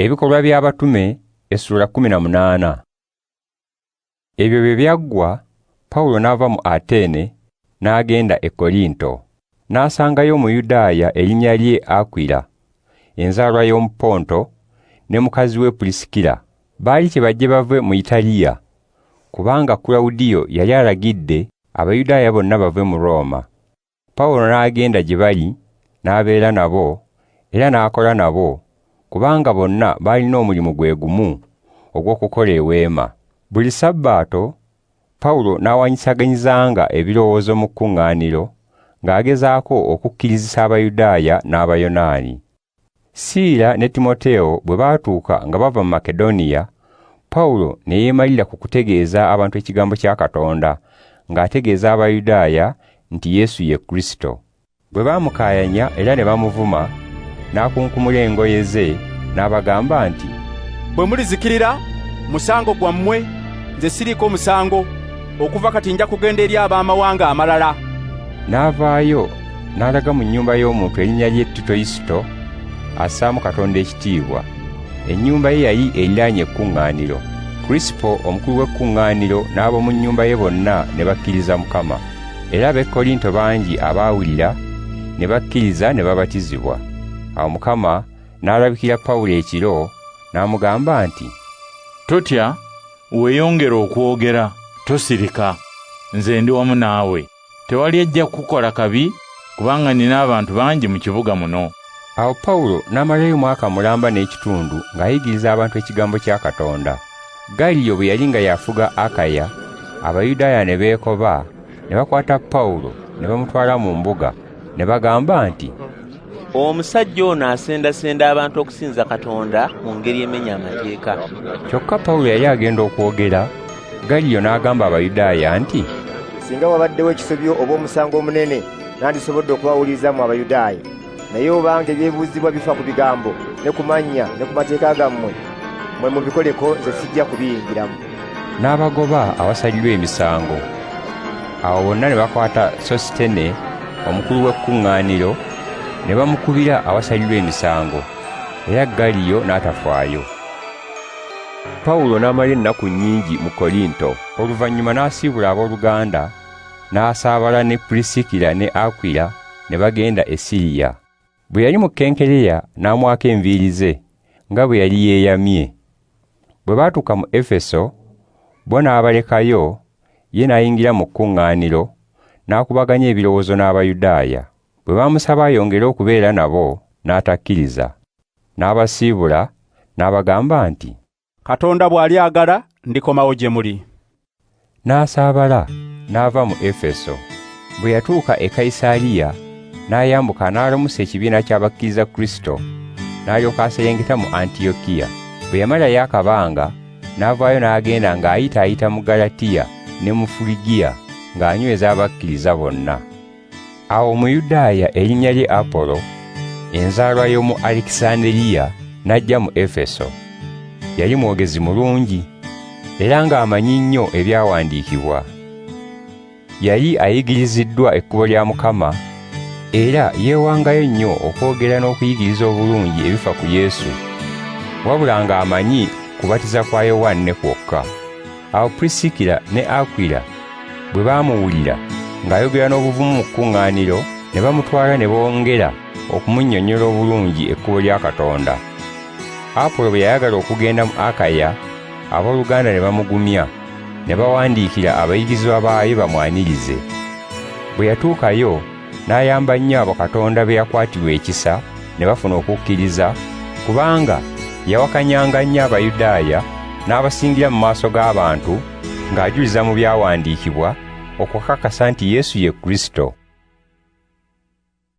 Ebikolwa by'Abatume Essuula 18. Ebyo bye byaggwa, Pawulo n'ava mu Ateene n'agenda e Kolinto, n'asangayo Omuyudaaya erinnya lye Akwila, enzaalwa y'Omuponto, ne mukazi we Pulisikira. Baali kyebajje bave mu Italiya, kubanga Kulawudiyo yali alagidde Abayudaaya bonna bave mu Roma. Pawulo n'agenda gye bali, n'abeera nabo, era n'akola nabo, kubanga bonna baalina omulimu gwe gumu ogw'okukola eweema. Buli Sabbaato Pawulo n'awanyisaganyizanga ebirowoozo mu kkuŋŋaaniro, ng'agezaako okukkirizisa Abayudaaya n'Abayonaani. Siira ne Timoteewo bwe baatuuka nga bava mu Makedoniya, Pawulo ne yeemalira ku kutegeeza abantu ekigambo kya Katonda, ng'ategeeza Abayudaaya nti Yesu ye Kristo. Bwe baamukaayanya era ne bamuvuma, n'akunkumula engoye ze, n'abagamba nti, bwe mulizikirira musango gwammwe, nze siriiko musango, okuva kati nja kugenda eri ab'amawanga amalala. N'avaayo n'alaga mu nnyumba y'omuntu erinnya lye Tito, assaamu Katonda ekitiibwa. Ennyumba ye yali eriraanye ekkuŋŋaaniro. Krisipo omukulu w'ekkuŋŋaaniro n'ab'omu nnyumba ye bonna ne bakkiriza Mukama. Era ab'e Kolinto bangi abaawulira ne bakkiriza ne babatizibwa. Awo Mukama n'alabikira Pawulo ekiro, n'amugamba nti, totya, weeyongera okwogera, tosirika, nze ndi wamu naawe. Tewali ajja kukola kabi, kubanga nina abantu bangi mu kibuga muno. Awo Pawulo n'amalayo mwaka mulamba n'ekitundu ng'ayigiriza abantu ekigambo kya Katonda. Galiyo bwe yali nga yafuga Akaya, Abayudaaya ne beekoba, ne bakwata Pawulo ne bamutwala mu mbuga, ne bagamba nti, omusajja ono asendasenda abantu okusinza Katonda mu ngeri emenya amateeka. Kyokka Pawulo yali agenda okwogera, Galiyo n'agamba Abayudaaya nti, singa wabaddewo ekisobyo oba omusango omunene, nandisobodde okubawulirizamu Abayudaaya. Naye obanga ebyebuuzibwa bifa ku bigambo ne ku mannya ne ku mateeka gammwe, mwe mubikoleko, nze sijja kubiyingiramu. N'abagoba awasalirwa emisango. Awo bonna ne bakwata Sositene, omukulu w'ekkuŋŋaaniro, ne bamukubira awasalirwa emisango, era Galiyo n'atafaayo. Pawulo n'amala ennaku nnyingi mu Kolinto. Oluvannyuma n'asiibula ab'oluganda, n'asaabala ne Pulisikira ne Akwila ne bagenda e Siriya. Bwe yali mu Kenkereya n'amwaka enviiri ze, nga bwe yali yeeyamye. Bwe baatuuka mu Efeso, bo n'abalekayo, ye n'ayingira mu kkuŋŋaaniro, n'akubaganya ebirowoozo n'Abayudaaya. Bwe baamusaba ayongere okubeera nabo, n'atakkiriza. N'abasiibula, n'abagamba nti, Katonda bw'alyagala ndikomawo gye muli. N'asaabala n'ava mu Efeso. Bwe yatuuka e Kayisaliya, n'ayambuka n'alamusa ekibiina ky'abakkiriza Kristo, n'alyoka aserengeta mu Antiyokiya. Bwe yamalayo akabanga, n'avaayo n'agenda ng'ayita mu Galatiya ne mu Fuligiya, ng'anyweza abakkiriza bonna. Awo Omuyudaaya erinnya lye Apolo, enzaalwa y'omu Alekisanderiya, n'ajja mu Efeso. Yali mwogezi mulungi, era ng'amanyi nnyo ebyawandiikibwa. Yali ayigiriziddwa ekkubo lya Mukama, era yeewangayo nnyo okwogera n'okuyigiriza obulungi ebifa ku Yesu, wabula ng'amanyi kubatiza kwa Yowaani ne kwokka. Awo Pulisikira ne Akwila bwe baamuwulira ng'ayogera n'obuvumu mu kkuŋŋaaniro, ne bamutwala ne bongera okumunnyonnyola obulungi ekkubo lya Katonda. Apolo bwe yayagala okugenda mu Akaya, abooluganda ne bamugumya, ne bawandiikira abayigirizwa baayo bamwanirize. Bwe yatuukayo, n'ayamba nnyo abo Katonda be yakwatirwa ekisa, ne bafuna okukkiriza, kubanga yawakanyanga nnyo Abayudaaya n'abasingira mu maaso g'abantu, ng'ajuliza mu byawandiikibwa okukakasa nti Yesu ye Kristo.